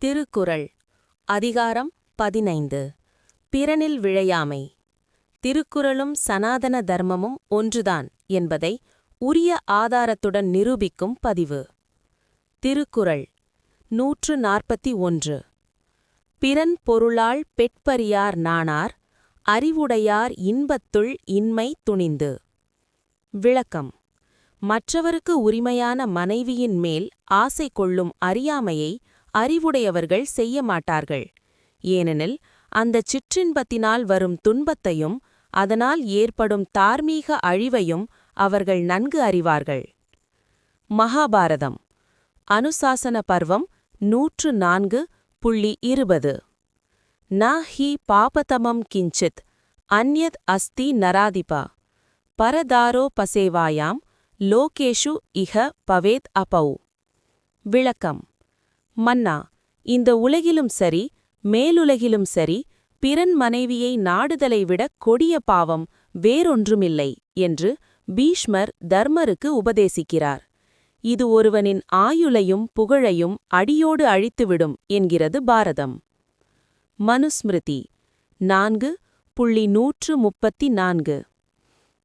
திருக்குறள் அதிகாரம் 15 பிறனில் விழையாமை. திருக்குறளும் சனாதன தர்மமும் ஒன்றுதான் என்பதை உரிய ஆதாரத்துடன் நிரூபிக்கும் பதிவு. திருக்குறள் 141. பிறன் பொருளால் பெட்பறியார் நாணார், அறிவுடையார் இன்பத்துள் இன்மை துணிந்து. விளக்கம். மற்றவருக்கு உரிமையான மனைவியின் மேல் ஆசை கொள்ளும் அறியாமையை அறிவுடையவர்கள் செய்ய மாட்டார்கள். ஏனெனில் அந்தச் சிற்றின்பத்தினால் வரும் துன்பத்தையும் அதனால் ஏற்படும் தார்மீக அழிவையும் அவர்கள் நன்கு அறிவார்கள். மகாபாரதம் அனுசாசன பர்வம் 104.20. ந ஹி பாபதமம் கிஞ்சித் அன்யத் அஸ்தி நராதிபா பரதாரோபசேவாயாம் லோகேஷு இஹ பவேத் அபௌ. விளக்கம். மன்னா, இந்த உலகிலும் சரி மேலுலகிலும் சரி பிறன் மனைவியை நாடுதலை விட கொடிய பாவம் வேறொன்றுமில்லை என்று பீஷ்மர் தர்மருக்கு உபதேசிக்கிறார். இது ஒருவனின் ஆயுளையும் புகழையும் அடியோடு அழித்துவிடும் என்கிறது பாரதம். மனுஸ்மிருதி 4.134.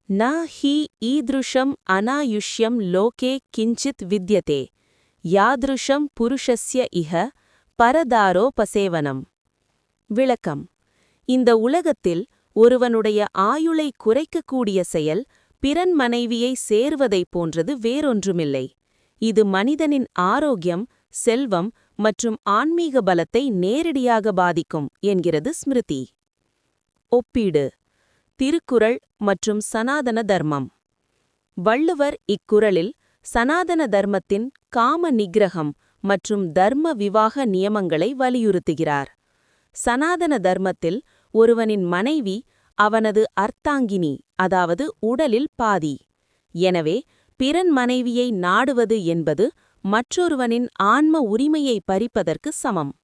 ந ஹி ஈத்ருஷம் அநாயுஷ்யம் லோகே கிஞ்சித் வித்யதே யாத்ருஷம் புருஷஸ்ய இஹ பரதாரோபசேவனம். விளக்கம். இந்த உலகத்தில் ஒருவனுடைய ஆயுளை குறைக்கக்கூடிய செயல் பிறன் மனைவியை சேர்வதைப் போன்றது வேறொன்றுமில்லை. இது மனிதனின் ஆரோக்கியம், செல்வம் மற்றும் ஆன்மீக பலத்தை நேரடியாக பாதிக்கும் என்கிறது ஸ்மிருதி. ஒப்பீடு. திருக்குறள் மற்றும் சனாதன தர்மம். வள்ளுவர் இக்குறளில் சனாதன தர்மத்தின் காம நிக்கிரகம் மற்றும் தர்ம விவாக நியமங்களை வலியுறுத்துகிறார். சனாதன தர்மத்தில் ஒருவனின் மனைவி அவனது அர்த்தாங்கினி, அதாவது உடலில் பாதி. எனவே பிறன் மனைவியை நாடுவது என்பது மற்றொருவனின் ஆன்ம உரிமையை பறிப்பதற்கு சமம்.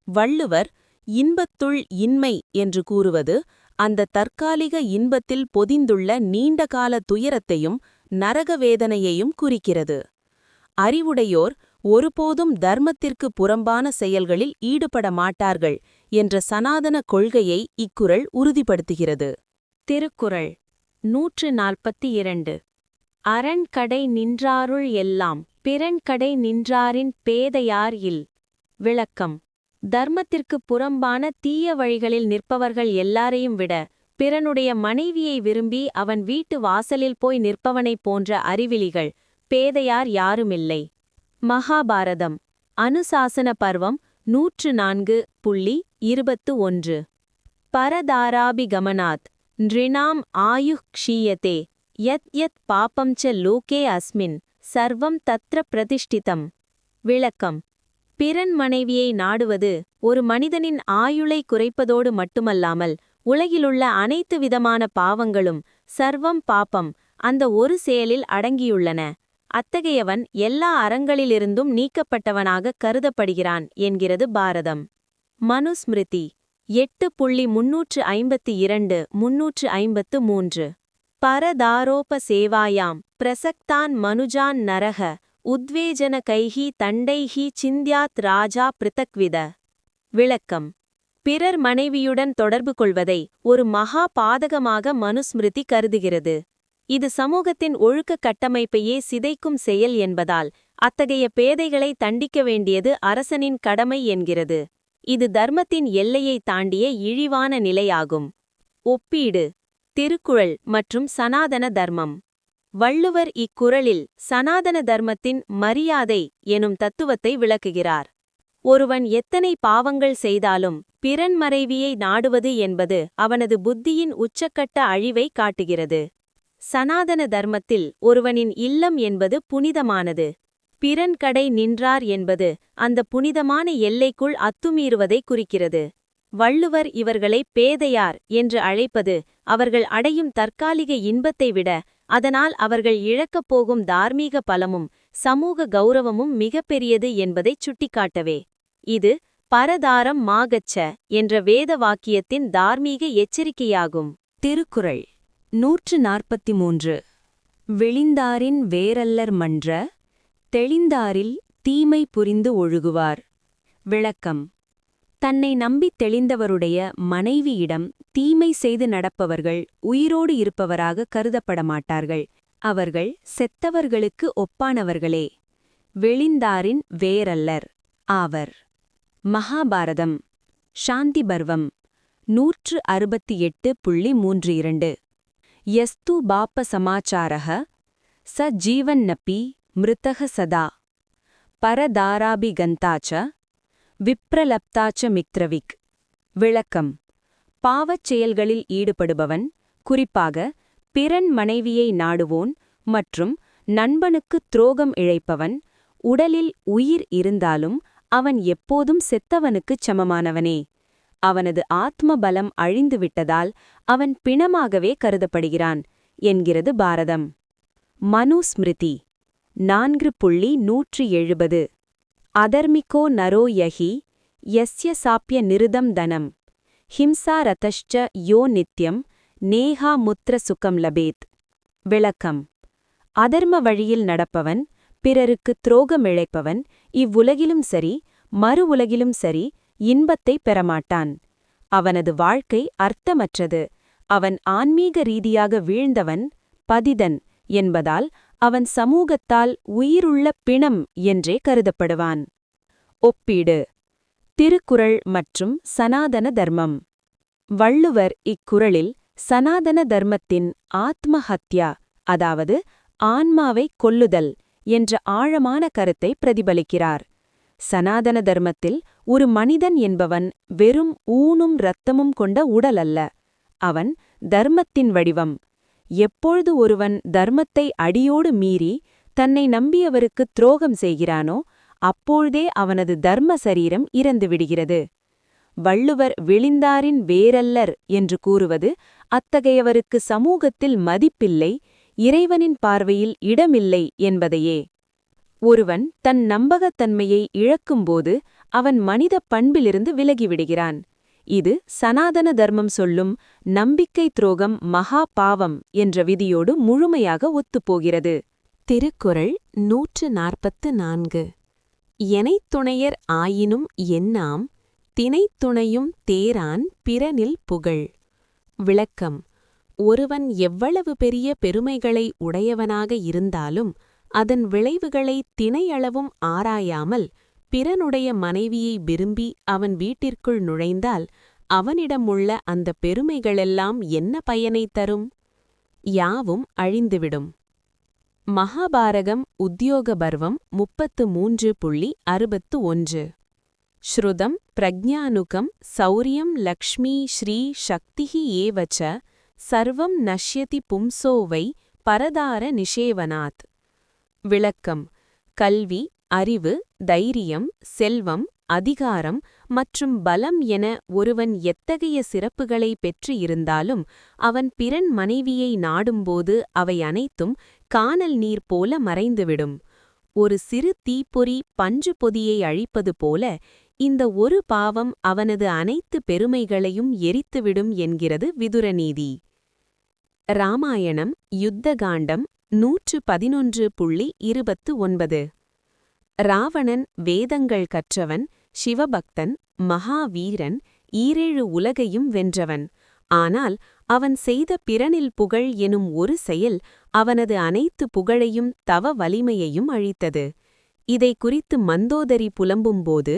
வள்ளுவர் இன்பத்துள் இன்மை என்று கூறுவது அந்த தற்காலிக இன்பத்தில் பொதிந்துள்ள நீண்டகால துயரத்தையும் நரகவேதனையையும் குறிக்கிறது. அறிவுடையோர் ஒருபோதும் தர்மத்திற்கு புறம்பான செயல்களில் ஈடுபட மாட்டார்கள் என்ற சனாதன கொள்கையை இக்குறள் உறுதிப்படுத்துகிறது. திருக்குறள் 142. அரண் கடை நின்றாருள் எல்லாம் பிறன் கடை நின்றாரின் பேதையார் இல். விளக்கம். தர்மத்திற்கு புறம்பான தீய வழிகளில் நிற்பவர்கள் எல்லாரையும் விட பிறனுடைய மனைவியை விரும்பி அவன் வீட்டு வாசலில் போய் நிற்பவனைப் போன்ற அறிவிலிகள், பேதையார் யாருமில்லை. மகாபாரதம் அனுசாசன பர்வம் 104.21. பரதாராபிகமனாத் நிருணாம் ஆயுஹ் க்ஷீயதே யத் யத் பாபம் ச லோகே அஸ்மின் சர்வம் தத்ர பிரதிஷ்டிதம். விளக்கம். பிறன் மனைவியை நாடுவது ஒரு மனிதனின் ஆயுளை குறைப்பதோடு மட்டுமல்லாமல் உலகிலுள்ள அனைத்து விதமான பாவங்களும், சர்வம் பாபம், அந்த ஒரு செயலில் அடங்கியுள்ளன. அத்தகையவன் எல்லா அறங்களிலிருந்தும் நீக்கப்பட்டவனாக கருதப்படுகிறான் என்கிறது பாரதம். மனுஸ்மிருதி 8.352-353. பரதாரோபசேவாயாம் பிரசக்தான் மனுஜான் நரக உத்வேஜன கைஹி தண்டைஹி சிந்தியாத் ராஜா பிருத்தக்வித. விளக்கம். பிறர் மனைவியுடன் தொடர்பு கொள்வதை ஒரு மகா பாதகமாக மனுஸ்மிருதி கருதுகிறது. இது சமூகத்தின் ஒழுக்க கட்டமைப்பையே சிதைக்கும் செயல் என்பதால் அத்தகைய பேதைகளை தண்டிக்க வேண்டியது அரசனின் கடமை என்கிறது. இது தர்மத்தின் எல்லையை தாண்டிய இழிவான நிலையாகும். ஒப்பீடு. திருக்குறள் மற்றும் சனாதன தர்மம். வள்ளுவர் இக்குறளில் சனாதன தர்மத்தின் மரியாதை எனும் தத்துவத்தை விளக்குகிறார். ஒருவன் எத்தனை பாவங்கள் செய்தாலும் பிறன் மனைவியை நாடுவது என்பது அவனது புத்தியின் உச்சக்கட்ட அழிவை காட்டுகிறது. சனாதன தர்மத்தில் ஒருவனின் இல்லம் என்பது புனிதமானது. பிறன் கடை நின்றார் என்பது அந்த புனிதமான எல்லைக்குள் அத்துமீறுவதை குறிக்கிறது. வள்ளுவர் இவர்களை பேதையார் என்று அழைப்பது அவர்கள் அடையும் தற்காலிக இன்பத்தை விட அதனால் அவர்கள் இழக்கப் போகும் தார்மீக பலமும் சமூக கௌரவமும் மிகப்பெரியது என்பதைச் சுட்டிக்காட்டவே. இது பரதாரம் மாகச்ச என்ற வேத வாக்கியத்தின் தார்மீக எச்சரிக்கையாகும். திருக்குறள் 143. விழிந்தாரின் வேரல்லர் மன்ற தெளிந்தாரில் தீமை புரிந்து ஒழுகுவார். விளக்கம்: தன்னை நம்பித் தெளிந்தவருடைய மனைவியிடம் தீமை செய்து நடப்பவர்கள் உயிரோடு இருப்பவராக கருதப்பட மாட்டார்கள். அவர்கள் செத்தவர்களுக்கு ஒப்பானவர்களே. வெளிந்தாரின் வேரல்லர் ஆவர். மகாபாரதம் சாந்தி பர்வம் 168.32 யஸ்து பாப்ப சமாச்சாரः ச ஜீவன்னப்பி மிருதः சதா பரதாராபிகந்தாச்ச விப்ரலப்தாச்ச மித்ரவிக். விளக்கம்: பாவச் செயல்களில் ஈடுபடுபவன், குறிப்பாக பிறன் மனைவியை நாடுவோன் மற்றும் நண்பனுக்குத் துரோகம் இழைப்பவன், உடலில் உயிர் இருந்தாலும் அவன் எப்போதும் செத்தவனுக்குச் சமமானவனே. அவனது ஆத்ம பலம் அழிந்துவிட்டதால் அவன் பிணமாகவே கருதப்படுகிறான் என்கிறது பாரதம். மனுஸ்மிருதி 4.170 அதர்மிகோ நரோ யஹி யஸ்ய சாப்ய நிருதம் தனம் ஹிம்சா ரதஷ்ச யோ நித்யம் நேஹா முத்ர சுகம் லபேத். விளக்கம்: அதர்ம வழியில் நடப்பவன், பிறருக்கு துரோகமிழைப்பவன் இவ்வுலகிலும் சரி மறு உலகிலும் சரி இன்பத்தைப் பெறமாட்டான். அவனது வாழ்க்கை அர்த்தமற்றது. அவன் ஆன்மீக ரீதியாக வீழ்ந்தவன், பதிதன் என்பதால் அவன் சமூகத்தால் உயிருள்ள பிணம் என்றே கருதப்படுவான். ஒப்பீடு: திருக்குறள் மற்றும் சனாதன தர்மம். வள்ளுவர் இக்குறளில் சனாதன தர்மத்தின் ஆத்ம ஹத்யா, அதாவது ஆன்மாவைக் கொல்லுதல் என்ற ஆழமான கருத்தை பிரதிபலிக்கிறார். சனாதன தர்மத்தில் ஒரு மனிதன் என்பவன் வெறும் ஊனும் இரத்தமும் கொண்ட உடல் அல்ல. அவன் தர்மத்தின் வடிவம். எப்பொழுது ஒருவன் தர்மத்தை அடியோடு மீறி தன்னை நம்பியவருக்கு துரோகம் செய்கிறானோ அப்பொழுதே அவனது தர்ம சரீரம் இறந்துவிடுகிறது. வள்ளுவர் வெளிந்தாரின் வேரல்லர் என்று கூறுவது அத்தகையவருக்கு சமூகத்தில் மதிப்பில்லை, இறைவனின் பார்வையில் இடமில்லை என்பதையே. ஒருவன் தன் நம்பகத்தன்மையை இழக்கும்போது அவன் மனித பண்பிலிருந்து விலகிவிடுகிறான். இது சனாதன தர்மம் சொல்லும் நம்பிக்கை துரோகம் மகா பாவம் என்ற விதியோடு முழுமையாக ஒத்துப்போகிறது. திருக்குறள் 144. எனைத்துணையர் ஆயினும் என்னாம் தினைத்துணையும் தேரான் பிறனில் புகழ். விளக்கம்: ஒருவன் எவ்வளவு பெரிய பெருமைகளை உடையவனாக இருந்தாலும் அதன் விளைவுகளை தினையளவும் ஆராயாமல் பிறனுடைய மனைவியை விரும்பி அவன் வீட்டிற்குள் நுழைந்தால் அவனிடமுள்ள அந்த பெருமைகளெல்லாம் என்ன பயனை தரும்? யாவும் அழிந்துவிடும். மகாபாரதம் உத்யோக பர்வம் 33.61 ஸ்ருதம் பிரஜ்ஞானுகம் சௌரியம் லக்ஷ்மீ ஸ்ரீ சக்திஹி ஏவச்ச சர்வம் நஷ்யதி பும்சோ வை பரதார நிஷேவனாத். விளக்கம்: கல்வி, அறிவு, தைரியம், செல்வம், அதிகாரம் மற்றும் பலம் என ஒருவன் எத்தகைய சிறப்புகளை பெற்று இருந்தாலும் அவன் பிறன் மனைவியை நாடும்போது அவை அனைத்தும் கானல் நீர் போல மறைந்துவிடும். ஒரு சிறு தீப்பொறி பஞ்சு பொதியை அழிப்பது போல இந்த ஒரு பாவம் அவனது அனைத்து பெருமைகளையும் எரித்துவிடும் என்கிறது விதுரநீதி. ராமாயணம் யுத்தகாண்டம் 111.29 ராவணன் வேதங்கள் கற்றவன், சிவபக்தன், மகாவீரன், ஈரேழு உலகையும் வென்றவன். ஆனால் அவன் செய்த பிறனில் புகழ் எனும் ஒரு செயல் அவனது அனைத்து புகழையும் தவ வலிமையையும் அழித்தது. இதை குறித்து மந்தோதரி புலம்பும்போது,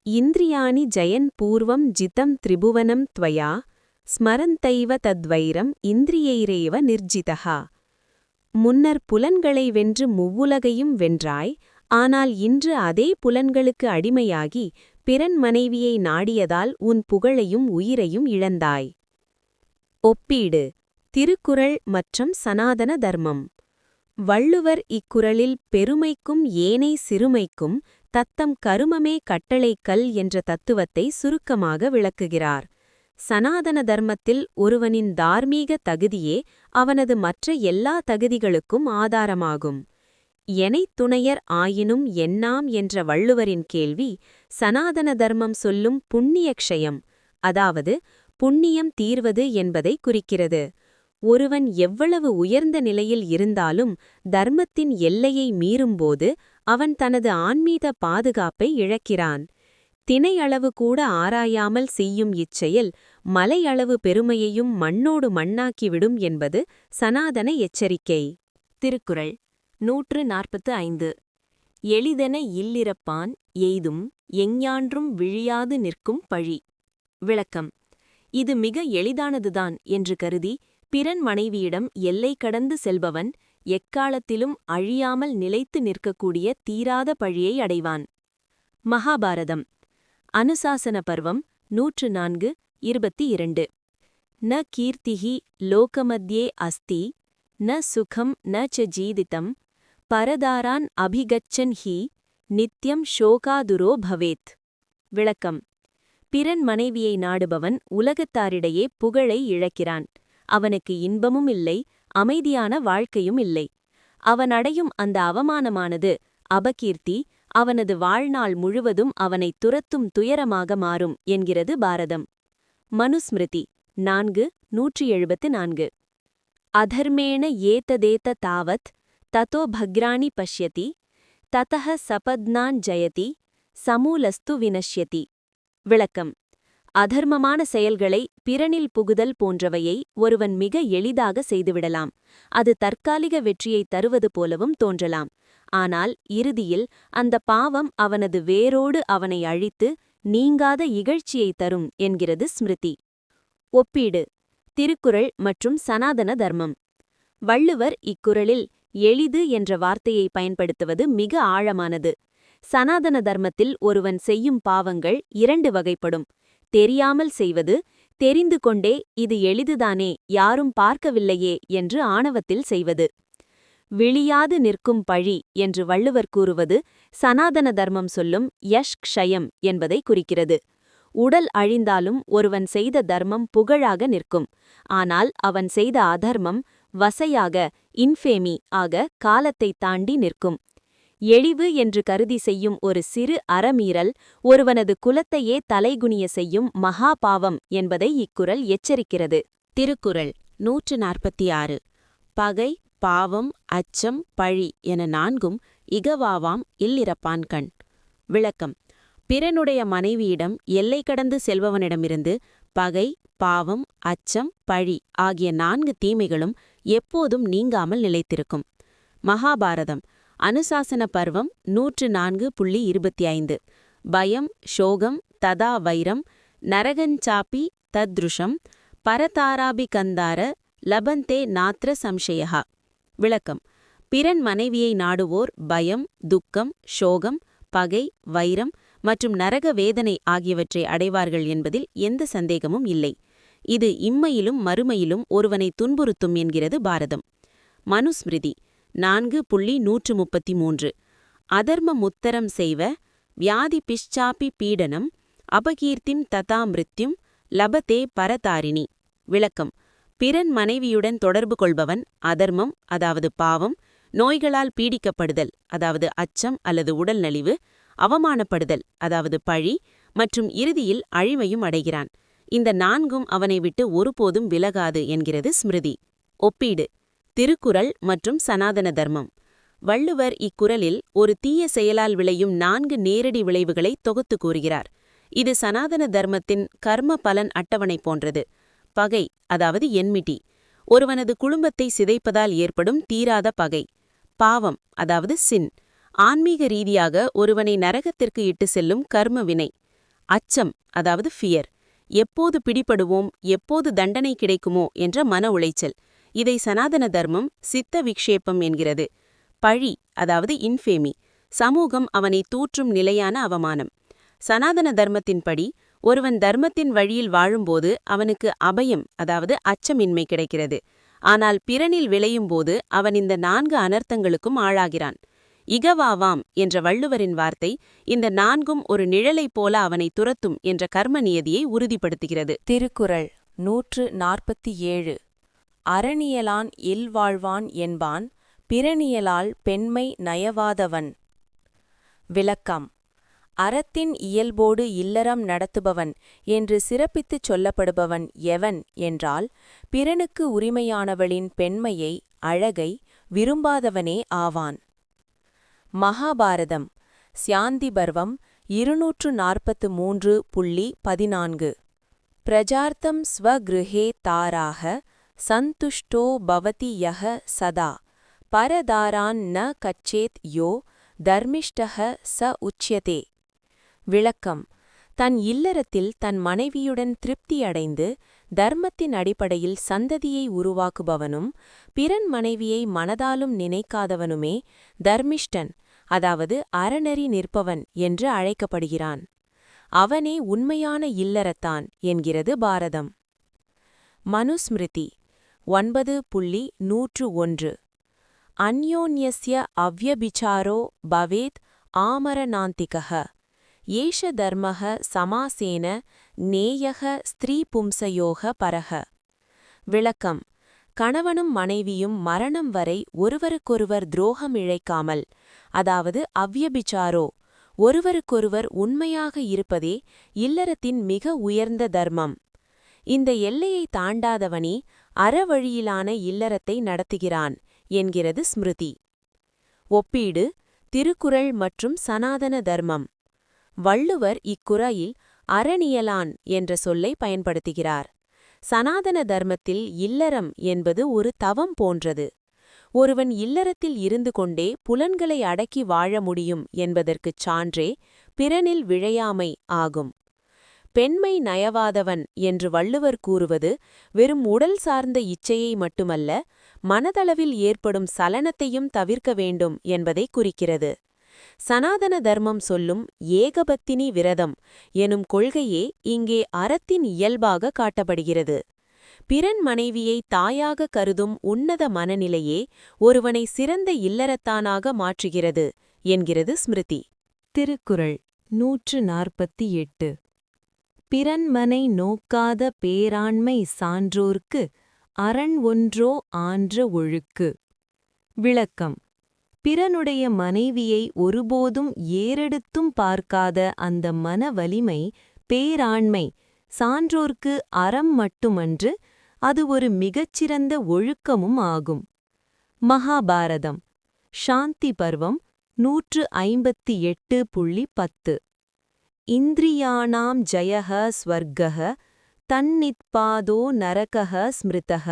இந்திரியாணி ஜயன் பூர்வம் ஜிதம் திரிபுவனம் த்வயா ஸ்மரந்தைவ தத்வைரம் இந்திரியைரேவ நிர்ஜிதஹா. முன்னர் புலன்களை வென்று முவ்வுலகையும் வென்றாய், ஆனால் இன்று அதே புலன்களுக்கு அடிமையாகி பிறன் மனைவியை நாடியதால் உன் புகழையும் உயிரையும் இழந்தாய். ஒப்பீடு: திருக்குறள் மற்றும் சனாதன தர்மம். வள்ளுவர் இக்குறளில் பெருமைக்கும் ஏனை சிறுமைக்கும் தத்தம் கருமமே கட்டளைக்கல் என்ற தத்துவத்தை சுருக்கமாக விளக்குகிறார். சனாதன தர்மத்தில் ஒருவனின் தார்மீக தகுதியே அவனது மற்ற எல்லா தகுதிகளுக்கும் ஆதாரமாகும். எனைத்துணையர் ஆயினும் என்னாம் என்ற வள்ளுவரின் கேள்வி சனாதன தர்மம் சொல்லும் புண்ணியக்ஷயம், அதாவது புண்ணியம் தீர்வது என்பதை குறிக்கிறது. ஒருவன் எவ்வளவு உயர்ந்த நிலையில் இருந்தாலும் தர்மத்தின் எல்லையை மீறும்போது அவன் தனது ஆன்மீக பாதுகாப்பை இழக்கிறான். தினையளவு கூட ஆராயாமல் செய்யும் இச்செயல் மலையளவு பெருமையையும் மண்ணோடு மண்ணாக்கிவிடும் என்பது சனாதன எச்சரிக்கை. திருக்குறள் 145. எளிதென இல்லிரப்பான் எய்தும் எஞ்ஞான்றும் விழியாது நிற்கும் பழி. விளக்கம். இது மிக எளிதானதுதான் என்று கருதி பிறன் மனைவியிடம் எல்லை கடந்து செல்பவன் எக்காலத்திலும் அழியாமல் நிலைத்து நிற்கக்கூடிய தீராத பழியை அடைவான். மகாபாரதம். அனுசாசன பர்வம் 104, 22. ந கீர்த்திஹி லோகமத்யே அஸ்தி ந சுகம் ந ச ஜீதிதம் பரதாரான் அபிகச்சன் ஹி நித்யம் ஷோகாதுரோ பவேத். விளக்கம். பிறன் மனைவியை நாடுபவன் உலகத்தாரிடையே புகழை இழக்கிறான். அவனுக்கு இன்பமும் இல்லை, அமைதியான வாழ்க்கையும் இல்லை. அவன் அடையும் அந்த அவமானமானது அபகீர்த்தி அவனது வாழ்நாள் முழுவதும் அவனை துரத்தும் துயரமாக மாறும் என்கிறது பாரதம். மனுஸ்மிருதி 4:174. அதர்மேண ஏததேத தாவத் ததோ பக்ராணி பஷ்யதி ததஹ சபத்னான் ஜயதி சமூலஸ்து வினஷ்யதி. விளக்கம். அதர்மமான செயல்களை பிறனில் புகுதல் போன்றவையை ஒருவன் மிக எளிதாக செய்துவிடலாம். அது தற்காலிக வெற்றியை தருவது போலவும் தோன்றலாம். ஆனால் இறுதியில் அந்த பாவம் அவனது வேரோடு அவனை அழித்து நீங்காத இகழ்ச்சியை தரும் என்கிறது ஸ்மிருதி. ஒப்பீடு. திருக்குறள் மற்றும் சனாதன தர்மம். வள்ளுவர் இக்குறளில் எளிது என்ற வார்த்தையை பயன்படுத்துவது மிக ஆழமானது. சனாதன தர்மத்தில் ஒருவன் செய்யும் பாவங்கள் 2 வகைப்படும். தெரியாமல் செய்வது, தெரிந்து கொண்டே இது எளிதுதானே யாரும் பார்க்கவில்லையே என்று ஆணவத்தில் செய்வது. விழியாது நிற்கும் பழி என்று வள்ளுவர் கூறுவது சனாதன தர்மம் சொல்லும் யஷ் க்ஷயம் என்பதை குறிக்கிறது. உடல் அழிந்தாலும் ஒருவன் செய்த தர்மம் புகழாக நிற்கும். ஆனால் அவன் செய்த அதர்மம் வசையாக, இன்ஃபேமி ஆக காலத்தை தாண்டி நிற்கும். எளிவு என்று கருதி செய்யும் ஒரு சிறு அறமீறல் ஒருவனது குலத்தையே தலைகுனிய செய்யும் மகா பாவம் என்பதை இக்குறள் எச்சரிக்கிறது. திருக்குறள் 146. பகை, பாவம், அச்சம், பழி என 4ம் இகவாவாம் இல்லிரப்பான் கண். விளக்கம். பிறனுடைய மனைவியிடம் எல்லை கடந்து செல்பவனிடமிருந்து பகை, பாவம், அச்சம், பழி ஆகிய 4 தீமைகளும் எப்போதும் நீங்காமல் நிலைத்திருக்கும். மகாபாரதம். அனுசாசன பர்வம் 104.25. பயம், சோகம், ததா வைரம், நரகஞ்சாப்பி தத்ருஷம், பரதாராபிகந்தார லபந்தே நாத்ர சம்சயஹா. விளக்கம். பிறன் மனைவியை நாடுவோர் பயம், துக்கம், சோகம், பகை, வைரம் மற்றும் நரக வேதனை ஆகியவற்றை அடைவார்கள் என்பதில் எந்த சந்தேகமும் இல்லை. இது இம்மையிலும் மறுமையிலும் ஒருவனை துன்புறுத்தும் என்கிறது பாரதம். மனுஸ்மிருதி 4.133. அதர்ம முத்தரம் செய்வ வியாதி பிஷ்சாப்பி பீடனம் அபகீர்த்திம் ததா மிருத்யும் லபதே பரதாரிணி. விளக்கம். பிறன் மனைவியுடன் தொடர்பு கொள்பவன் அதர்மம், அதாவது பாவம், நோய்களால் பீடிக்கப்படுதல், அதாவது அச்சம் அல்லது உடல் நலிவு, அவமானப்படுதல், அதாவது பழி, மற்றும் இறுதியில் அழிவையும் அடைகிறான். இந்த 4ம் அவனை விட்டு ஒருபோதும் விலகாது என்கிறது ஸ்மிருதி. ஒப்பீடு. திருக்குறள் மற்றும் சனாதன தர்மம். வள்ளுவர் இக்குறளில் ஒரு தீய செயலால் விளையும் 4 நேரடி விளைவுகளை தொகுத்து கூறுகிறார். இது சனாதன தர்மத்தின் கர்ம பலன் அட்டவணை போன்றது. பகை, அதாவது என்மிட்டி, ஒருவனது குடும்பத்தை சிதைப்பதால் ஏற்படும் தீராத பகை. பாவம், அதாவது சின், ஆன்மீக ரீதியாக ஒருவனை நரகத்திற்கு இட்டு செல்லும் கர்ம வினை. அச்சம், அதாவது ஃபியர், எப்போது பிடிபடுவோம், எப்போது தண்டனை கிடைக்குமோ என்ற மன உளைச்சல். இதை சனாதன தர்மம் சித்த விக்ஷேபம் என்கிறது. பழி, அதாவது இன்ஃபேமி, சமூகம் அவனை தூற்றும் நிலையான அவமானம். சனாதன தர்மத்தின்படி ஒருவன் தர்மத்தின் வழியில் வாழும்போது அவனுக்கு அபயம், அதாவது அச்சமின்மை கிடைக்கிறது. ஆனால் பிறனில் விளையும்போது அவன் இந்த 4 அனர்த்தங்களுக்கும் ஆளாகிறான். இகவாவாம் என்ற வள்ளுவரின் வார்த்தை இந்த 4ம் ஒரு நிழலைப் போல அவனை துரத்தும் என்ற கர்ம நியதியை உறுதிப்படுத்துகிறது. திருக்குறள் 147. அறனியலான் இல்வாழ்வான் என்பான் பிறனியலால் பெண்மை நயவாதவன். விளக்கம். அறத்தின் இயல்போடு இல்லறம் நடத்துபவன் என்று சிறப்பித்துச் சொல்லப்படுபவன் எவன் என்றால் பிறனுக்கு உரிமையானவளின் பெண்மையை, அழகை விரும்பாதவனே ஆவான். மகாபாரதம். சாந்தி பர்வம் 243.14 பிரஜார்த்தம் ஸ்வகிருஹே தாராக சந்துஷ்டோ பவதி யஹ சதா பரதாரான் ந கச்சேத் யோ தர்மிஷ்டஹ ச உச்யதே. விளக்கம்: தன் இல்லறத்தில் தன் மனைவியுடன் திருப்தியடைந்து தர்மத்தின் அடிப்படையில் சந்ததியை உருவாக்குபவனும் பிறன் மனைவியை மனதாலும் நினைக்காதவனுமே தர்மிஷ்டன், அதாவது அறநெறி நிற்பவன் என்று அழைக்கப்படுகிறான். அவனே உண்மையான இல்லறத்தான் என்கிறது பாரதம். மனுஸ்மிருதி 9.101 அந்யோன்யஸ்ய அவ்யபிசாரோ பவேத் ஆமரணாந்திகः ஏஷ தர்மः சமாசேன ஞேயः ஸ்திரீபும்சயோக பரஹ. விளக்கம்: கணவனும் மனைவியும் மரணம் வரை ஒருவருக்கொருவர் துரோகம் இழைக்காமல், அதாவது அவ்யபிசாரோ, ஒருவருக்கொருவர் உண்மையாக இருப்பதே இல்லறத்தின் மிக உயர்ந்த தர்மம். இந்த எல்லையை தாண்டாதவனே அறவழியிலான இல்லறத்தை நடத்துகிறான் என்கிறது ஸ்மிருதி. ஒப்பீடு: திருக்குறள் மற்றும் சனாதன தர்மம். வள்ளுவர் இக்குறளில் அறனியலான் என்ற சொல்லை பயன்படுத்துகிறார். சனாதன தர்மத்தில் இல்லறம் என்பது ஒரு தவம் போன்றது. ஒருவன் இல்லறத்தில் இருந்து கொண்டே புலன்களை அடக்கி வாழ முடியும் என்பதற்குச் சான்றே பிறனில் விழையாமை ஆகும். பெண்மை நயவாதவன் என்று வள்ளுவர் கூறுவது வெறும் உடல் சார்ந்த இச்சையை மட்டுமல்ல, மனதளவில் ஏற்படும் சலனத்தையும் தவிர்க்க வேண்டும் என்பதை குறிக்கிறது. சனாதன தர்மம் சொல்லும் ஏகபத்தினி விரதம் எனும் கொள்கையே இங்கே அறத்தின் இயல்பாக காட்டப்படுகிறது. பிறன் மனைவியை தாயாக கருதும் உன்னத மனநிலையே ஒருவனை சிறந்த இல்லறத்தானாக மாற்றுகிறது என்கிறது ஸ்மிருதி. திருக்குறள் 148. பிறன்மனை நோக்காத பேராண்மை சான்றோர்க்கு அரண் ஒன்றோ ஆன்ற ஒழுக்கு. விளக்கம்: பிறனுடைய மனைவியை ஒருபோதும் ஏறெடுத்தும் பார்க்காத அந்த மன வலிமை, பேராண்மை சான்றோர்க்கு அறம் மட்டுமன்று, அது ஒரு மிகச்சிறந்த ஒழுக்கமும் ஆகும். மகாபாரதம் சாந்தி பர்வம் 158.10 இந்திரியாணாம் ஜயஹ ஸ்வர்கஹ தன்னித்பாதோ நரகஹ ஸ்மிருதஹ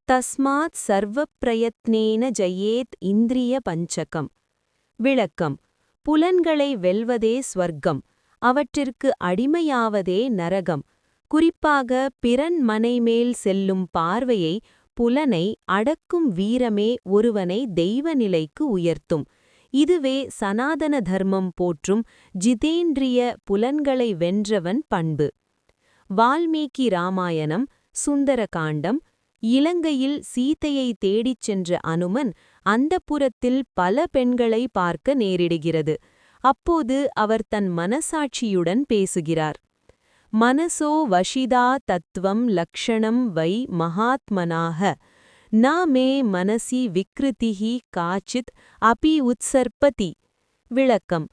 தஸ்மாத் சர்வப்பிரயத்னேன ஜயேத் இந்திரிய பஞ்சகம். விளக்கம்: புலன்களை வெல்வதே ஸ்வர்க்கம், அவற்றிற்கு அடிமையாவதே நரகம். குறிப்பாக பிறன் மனைமேல் செல்லும் பார்வையை, புலனை அடக்கும் வீரமே ஒருவனை தெய்வ நிலைக்கு உயர்த்தும். இதுவே சனாதன தர்மம் போற்றும் ஜிதேந்திரிய புலன்களை வென்றவன் பண்பு. வால்மீகி ராமாயணம், சுந்தரகாண்டம். இலங்கையில் சீதையை தேடிச் சென்ற அனுமன் அந்தப்புரத்தில் பல பெண்களை பார்க்க நேரிடுகிறது. அப்போது அவர் தன் மனசாட்சியுடன் பேசுகிறார். மனசோ வஷிதா தத்துவம் லக்ஷணம் வை மகாத்மனாக ந மே மனசி விக்ருதிஹி காச்சித் அபி உத்சர்ப்பதி. விளக்கம்: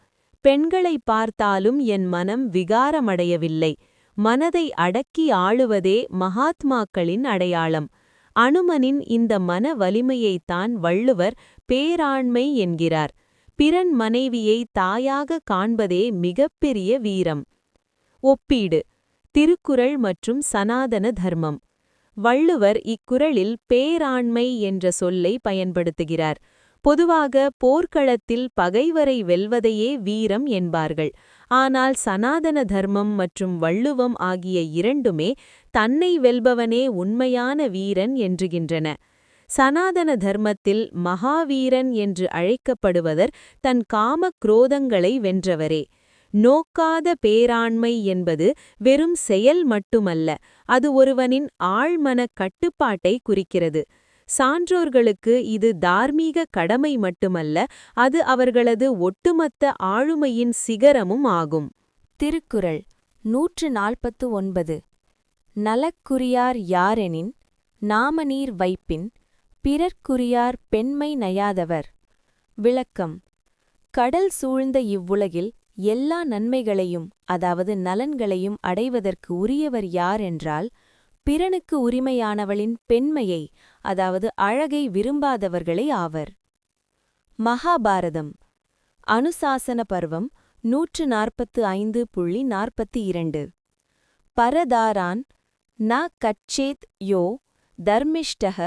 பெண்களை பார்த்தாலும் என் மனம் விகாரமடையவில்லை. மனதை அடக்கி ஆளுவதே மகாத்மாக்களின் அடையாளம். அனுமனின் இந்த மன வலிமையைத்தான் வள்ளுவர் பேராண்மை என்கிறார். பிறன் மனைவியை தாயாக காண்பதே மிகப்பெரிய வீரம். ஒப்பீடு: திருக்குறள் மற்றும் சனாதன தர்மம். வள்ளுவர் இக்குறளில் பேராண்மை என்ற சொல்லை பயன்படுத்துகிறார். பொதுவாக போர்க்களத்தில் பகைவரை வெல்வதையே வீரம் என்பார்கள். ஆனால் சனாதன தர்மம் மற்றும் வள்ளுவம் ஆகிய இரண்டுமே தன்னை வெல்பவனே உண்மையான வீரன் என்றுகின்றன. சனாதன தர்மத்தில் மகாவீரன் என்று அழைக்கப்படுவதர் தன் காம குரோதங்களை வென்றவரே. நோக்காத பேராண்மை என்பது வெறும் செயல் மட்டுமல்ல, அது ஒருவனின் ஆழ்மன கட்டுப்பாட்டை குறிக்கிறது. சான்றோர்களுக்கு இது தார்மீக கடமை மட்டுமல்ல, அது அவர்களது ஒட்டுமொத்த ஆளுமையின் சிகரமும் ஆகும். திருக்குறள் 149. நலக்குரியார் யாரெனின் நாமநீர் வைப்பின் பிறர்க்குரியார் பெண்மை நயாதவர். விளக்கம்: கடல் சூழ்ந்த இவ்வுலகில் எல்லா நன்மைகளையும், அதாவது நலன்களையும் அடைவதற்கு உரியவர் யார் என்றால், பிறனுக்கு உரிமையானவளின் பெண்மையை, அதாவது அழகை விரும்பாதவர்களே ஆவர். மகாபாரதம் அனுசாசன பர்வம் 145.42 பரதாரான் ந கச்சேத் யோ தர்மிஷ்டः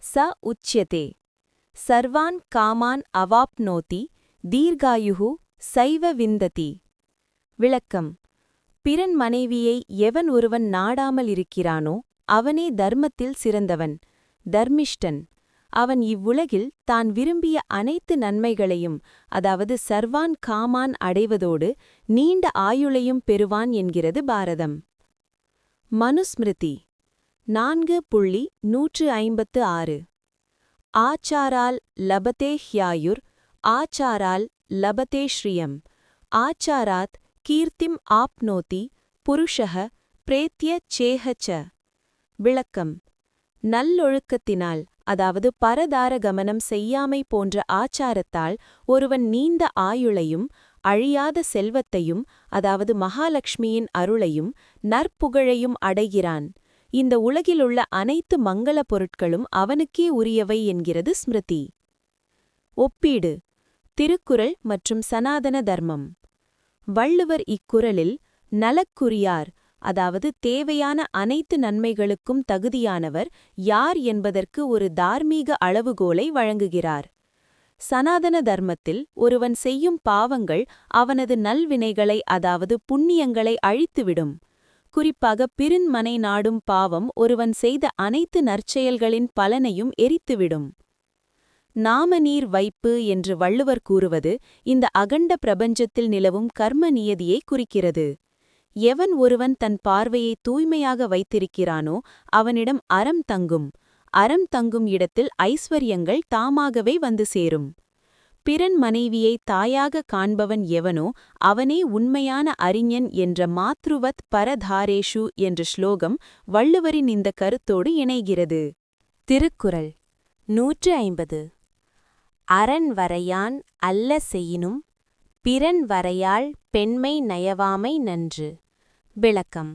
ச உச்யதே சர்வான் காமான் அவாப்னோதி தீர்காயுஹு சைவ விந்ததி. விளக்கம்: பிறன் மனைவியை எவன் ஒருவன் நாடாமல் இருக்கிறானோ அவனே தர்மத்தில் சிறந்தவன், தர்மிஷ்டன். அவன் இவ்வுலகில் தான் விரும்பிய அனைத்து நன்மைகளையும், அதாவது சர்வான் காமான் அடைவதோடு நீண்ட ஆயுளையும் பெறுவான் என்கிறது பாரதம். மனுஸ்மிருதி 4.156 ஆச்சாரால் லபதே ஹ்யாயுர் ஆச்சாரால் லபதே ஸ்ரியம் ஆச்சாராத் கீர்த்திம் ஆப்னோதி புருஷः பிரேத்ய சேஹ ச. விளக்கம்: நல்லொழுக்கத்தினால், அதாவது பரதார கமனம் செய்யாமை போன்ற ஆச்சாரத்தால் ஒருவன் நீண்ட ஆயுளையும் அழியாத செல்வத்தையும், அதாவது மகாலட்சுமியின் அருளையும் நற்புகழையும் அடைகிறான். இந்த உலகிலுள்ள அனைத்து மங்கள பொருட்களும் அவனுக்கே உரியவை என்கிறது ஸ்மிருதி. ஒப்பீடு: திருக்குறள் மற்றும் சனாதன தர்மம். வள்ளுவர் இக்குறளில் நலக்குரியார், அதாவது தேவையான அனைத்து நன்மைகளுக்கும் தகுதியானவர் யார் என்பதற்கு ஒரு தார்மீக அளவுகோலை வழங்குகிறார். சனாதன தர்மத்தில் ஒருவன் செய்யும் பாவங்கள் அவனது நல்வினைகளை, அதாவது புண்ணியங்களை அழித்துவிடும். குறிப்பாக பிறன்மனை நாடும் பாவம் ஒருவன் செய்த அனைத்து நற்செயல்களின் பலனையும் எரித்துவிடும். நாமநீர் வைப்பு என்று வள்ளுவர் கூறுவது இந்த அகண்ட பிரபஞ்சத்தில் நிலவும் கர்ம நியதியை குறிக்கிறது. எவன் ஒருவன் தன் பார்வையை தூய்மையாக வைத்திருக்கிறானோ அவனிடம் அறம் தங்கும். அறம் தங்கும் இடத்தில் ஐஸ்வர்யங்கள் தாமாகவே வந்து சேரும். பிறன் மனைவியை தாயாக காண்பவன் எவனோ அவனே உண்மையான அறிஞன் என்ற மாத்ருவத் பரதாரேஷு என்ற ஸ்லோகம் வள்ளுவரின் இந்த கருத்தோடு இணைகிறது. திருக்குறள் 150 அரண் வரையான் அல்ல செய்யினும் பிறன் வரையாள் பெண்மை நயவாமை நன்று. விளக்கம்: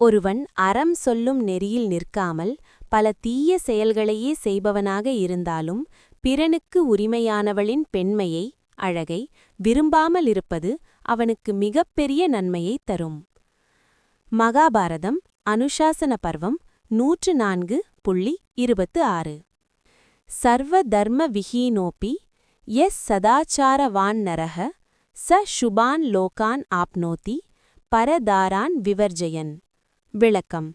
ஒருவன் அறம் சொல்லும் நெறியில் நிற்காமல் பல தீய செயல்களையே செய்பவனாக இருந்தாலும் பிறனுக்கு உரிமையானவளின் பெண்மையை, அழகை விரும்பாமல் இருப்பது அவனுக்கு மிகப்பெரிய நன்மையை தரும். மகாபாரதம் அனுசாசன பர்வம் 104.26 சர்வ தர்ம விஹீனோபி யஸ் சதாச்சாரவான் நரஹ ச சுபான் லோகான் ஆப்னோதி பரதாரான் விவர்ஜயன். விளக்கம்: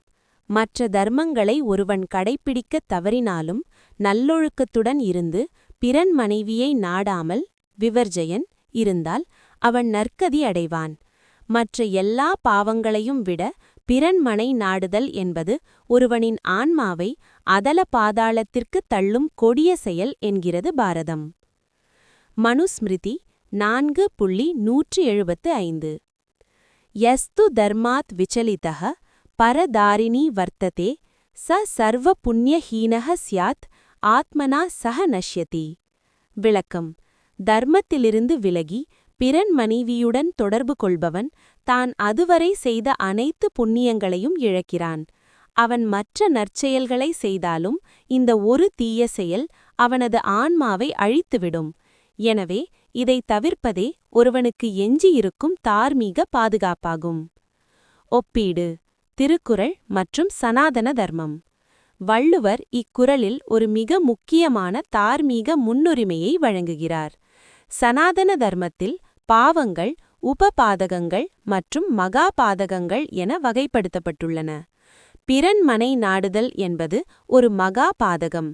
மற்ற தர்மங்களை ஒருவன் கடைப்பிடிக்கத் தவறினாலும் நல்லொழுக்கத்துடன் இருந்து பிறன் மனைவியை நாடாமல் விவர்ஜயன் இருந்தால் அவன் நற்கதி அடைவான். மற்ற எல்லா பாவங்களையும் விட பிறன் மனை நாடுதல் என்பது ஒருவனின் ஆன்மாவை அதல பாதாளத்திற்குத் தள்ளும் கொடிய செயல் என்கிறது பாரதம். மனுஸ்மிருதி 4.175 யஸ்து தர்மாத் விசலிதः பரதாரிணி வர்த்ததே ச சர்வ புண்ணியஹீனः ஸ்யாத் ஆத்மனா சஹ நஷ்யதி. விளக்கம்: தர்மத்திலிருந்து விலகி பிறன் மனைவியுடன் தொடர்பு கொள்பவன் தான் அதுவரை செய்த அனைத்து புண்ணியங்களையும் இழக்கிறான். அவன் மற்ற நற்செயல்களை செய்தாலும் இந்த ஒரு தீய செயல் அவனது ஆன்மாவை அழித்துவிடும். எனவே இதை தவிர்ப்பதே ஒருவனுக்கு எஞ்சியிருக்கும் தார்மீக பாதுகாப்பாகும். ஒப்பீடு: திருக்குறள் மற்றும் சனாதன தர்மம். வள்ளுவர் இக்குறளில் ஒரு மிக முக்கியமான தார்மீக முன்னுரிமையை வழங்குகிறார். சனாதன தர்மத்தில் பாவங்கள், உபபாதகங்கள் மற்றும் மகாபாதகங்கள் என வகைப்படுத்தப்பட்டுள்ளன. பிறன் மனை நாடுதல் என்பது ஒரு மகாபாதகம்.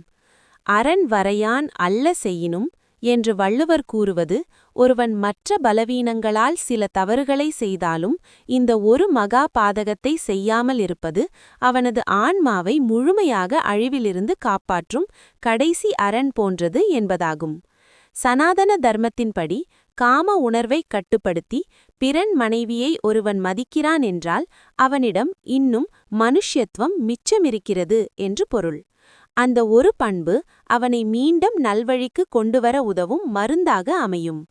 அரண் வரையான் அல்ல செய்யினும் என்று வள்ளுவர் கூறுவது ஒருவன் மற்ற பலவீனங்களால் சில தவறுகளை செய்தாலும் இந்த ஒரு மகாபாதகத்தை செய்யாமல் இருப்பது அவனது ஆன்மாவை முழுமையாக அழிவிலிருந்து காப்பாற்றும் கடைசி அரண் போன்றது என்பதாகும். சனாதன தர்மத்தின்படி காம உணர்வை கட்டுப்படுத்தி பிறன் மனைவியை ஒருவன் மதிக்கிறான் என்றால் அவனிடம் இன்னும் மனுஷ்யத்துவம் மிச்சமிருக்கிறது என்று பொருள். அந்த ஒரு பண்பு அவனை மீண்டும் நல்வழிக்கு கொண்டுவர உதவும் மருந்தாக அமையும்.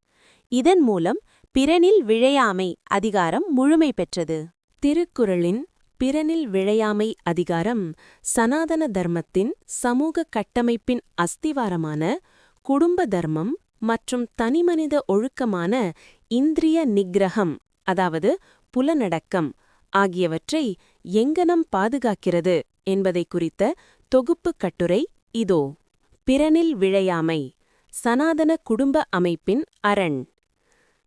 இதன் மூலம் பிறனில் விழையாமை அதிகாரம் முழுமை பெற்றது. திருக்குறளின் பிறனில் விழையாமை அதிகாரம் சனாதன தர்மத்தின் சமூக கட்டமைப்பின் அஸ்திவாரமான குடும்ப தர்மம் மற்றும் தனிமனித ஒழுக்கமான இந்திரிய நிக்கிரகம், அதாவது புலனடக்கம் ஆகியவற்றை எங்கனம் பாதுகாக்கிறது என்பதை குறித்த தொகுப்புக் கட்டுரை இதோ. பிறனில் விழையாமை, சனாதன குடும்ப அமைப்பின் அரண்.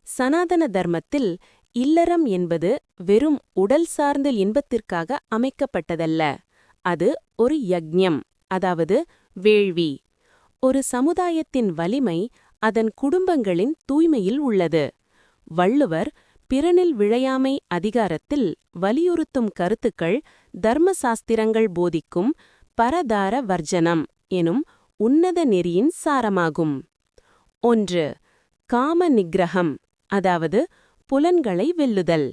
சனாதன தர்மத்தில் இல்லறம் என்பது வெறும் உடல் சார்ந்த இன்பத்திற்காக அமைக்கப்பட்டதல்ல. அது ஒரு யக்ஞம், அதாவது வேள்வி. ஒரு சமுதாயத்தின் வலிமை அதன் குடும்பங்களின் தூய்மையில் உள்ளது. வள்ளுவர் பிறனில் விழையாமை அதிகாரத்தில் வலியுறுத்தும் கருத்துக்கள் தர்மசாஸ்திரங்கள் போதிக்கும் பரதார வர்ஜனம் எனும் உன்னத நெறியின் சாரமாகும். 1. காம நிக்கிரகம், அதாவது புலன்களை வெல்லுதல்.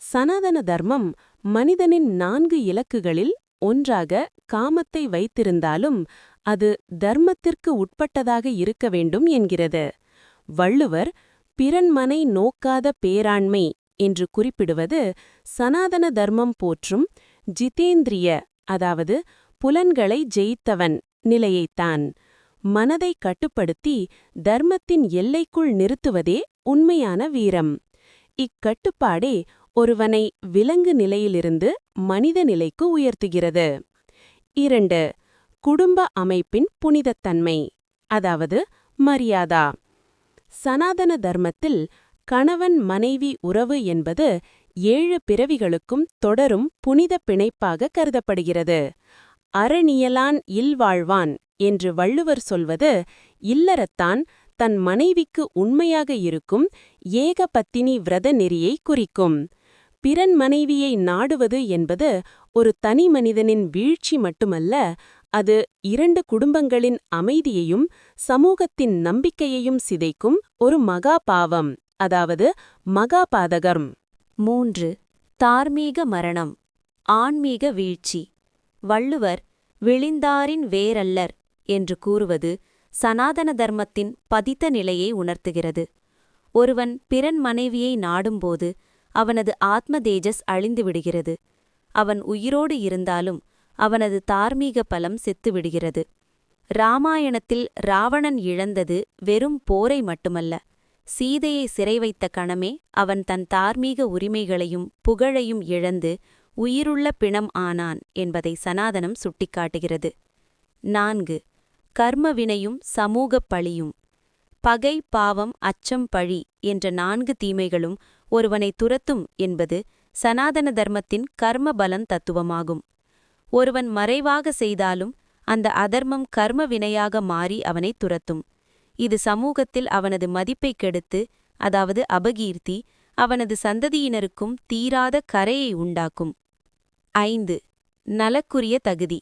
சனாதன தர்மம் மனிதனின் 4 இலக்குகளில் ஒன்றாக காமத்தை வைத்திருந்தாலும் அது தர்மத்திற்கு உட்பட்டதாக இருக்க வேண்டும் என்கிறது. வள்ளுவர் பிறன்மனை நோக்காத பேராண்மை என்று குறிப்பிடுவது சனாதன தர்மம் போற்றும் ஜிதேந்திரிய, அதாவது புலன்களை ஜெயித்தவன் நிலையைத்தான். மனதை கட்டுப்படுத்தி தர்மத்தின் எல்லைக்குள் நிறுத்துவதே உண்மையான வீரம். இக்கட்டுப்பாடே ஒருவனை விலங்கு நிலையிலிருந்து மனித நிலைக்கு உயர்த்துகிறது. 2. குடும்ப அமைப்பின் புனிதத்தன்மை, அதாவது மரியாதா. சனாதன தர்மத்தில் கணவன் மனைவி உறவு என்பது 7 பிறவிகளுக்கும் தொடரும் புனித பிணைப்பாக கருதப்படுகிறது. அறனியலான் இல்வாழ்வான் என்று வள்ளுவர் சொல்வது இல்லறத்தான் தன் மனைவிக்கு உண்மையாக இருக்கும் ஏகபத்தினி விரத நெறியை குறிக்கும். பிறன் மனைவியை நாடுவது என்பது ஒரு தனி மனிதனின் வீழ்ச்சி மட்டுமல்ல, அது 2 குடும்பங்களின் அமைதியையும் சமூகத்தின் நம்பிக்கையையும் சிதைக்கும் ஒரு மகா பாவம், அதாவது மகாபாதகம். 3. தார்மீக மரணம், ஆன்மீக வீழ்ச்சி. வள்ளுவர் விழிந்தாரின் வேரல்லர் என்று கூறுவது சனாதன தர்மத்தின் பதித்த நிலையை உணர்த்துகிறது. ஒருவன் பிறன் மனைவியை நாடும்போது அவனது ஆத்ம தேஜஸ் அழிந்துவிடுகிறது. அவன் உயிரோடு இருந்தாலும் அவனது தார்மீக பலம் செத்துவிடுகிறது. இராமாயணத்தில் ராவணன் இழந்தது வெறும் போரை மட்டுமல்ல, சீதையை சிறை வைத்த கணமே அவன் தன் தார்மீக உரிமைகளையும் புகழையும் இழந்து உயிருள்ள பிணம் ஆனான் என்பதை சனாதனம் சுட்டிக்காட்டுகிறது. 4. கர்ம வினையும் சமூகப் பழியும். பகை, பாவம், அச்சம், பழி என்ற 4 தீமைகளும் ஒருவனை துரத்தும் என்பது சனாதன தர்மத்தின் கர்ம பலன் தத்துவமாகும். ஒருவன் மறைவாக செய்தாலும் அந்த அதர்மம் கர்ம வினையாக மாறி அவனை துரத்தும். இது சமூகத்தில் அவனது மதிப்பை கெடுத்து, அதாவது அபகீர்த்தி, அவனது சந்ததியினருக்கும் தீராத கரையை உண்டாக்கும். 5. நலக்குரிய தகுதி.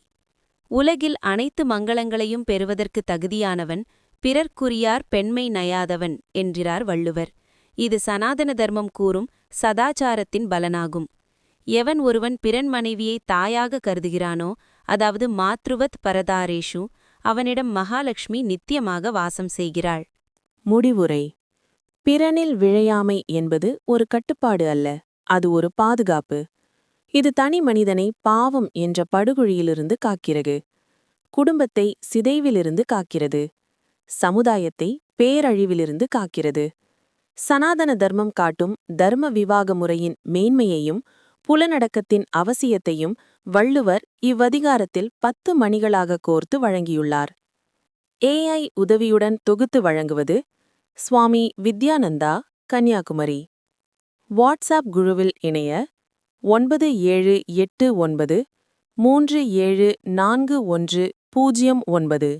உலகில் அனைத்து மங்களங்களையும் பெறுவதற்கு தகுதியானவன் பிறர்க்குரியார் பெண்மை நயாதவன் என்கிறார் வள்ளுவர். இது சனாதன தர்மம் கூறும் சதாச்சாரத்தின் பலனாகும். எவன் ஒருவன் பிறன் மனைவியை தாயாக கருதுகிறானோ, அதாவது மாத்ருவத் பரதாரேஷு, அவனிடம் மகாலட்சுமி நித்தியமாக வாசம் செய்கிறாள். முடிவுரை. பிறனில் விழையாமை என்பது ஒரு கட்டுப்பாடு அல்ல, அது ஒரு பாதுகாப்பு. இது தனி மனிதனை பாவம் என்ற படுகொழியிலிருந்து காக்கிறது, குடும்பத்தை சிதைவிலிருந்து காக்கிறது, சமுதாயத்தை பேரழிவிலிருந்து காக்கிறது. சனாதன தர்மம் காட்டும் தர்ம விவாக முறையின் மேன்மையையும் புலனடக்கத்தின் அவசியத்தையும் வள்ளுவர் இவ்வதிகாரத்தில் 10 மணிகளாக கோர்த்து வழங்கியுள்ளார். AI உதவியுடன் தொகுத்து வழங்குவது சுவாமி வித்யானந்தா, கன்னியாகுமரி. வாட்ஸ்ஆப் குழுவில் இணைய 9789 374109.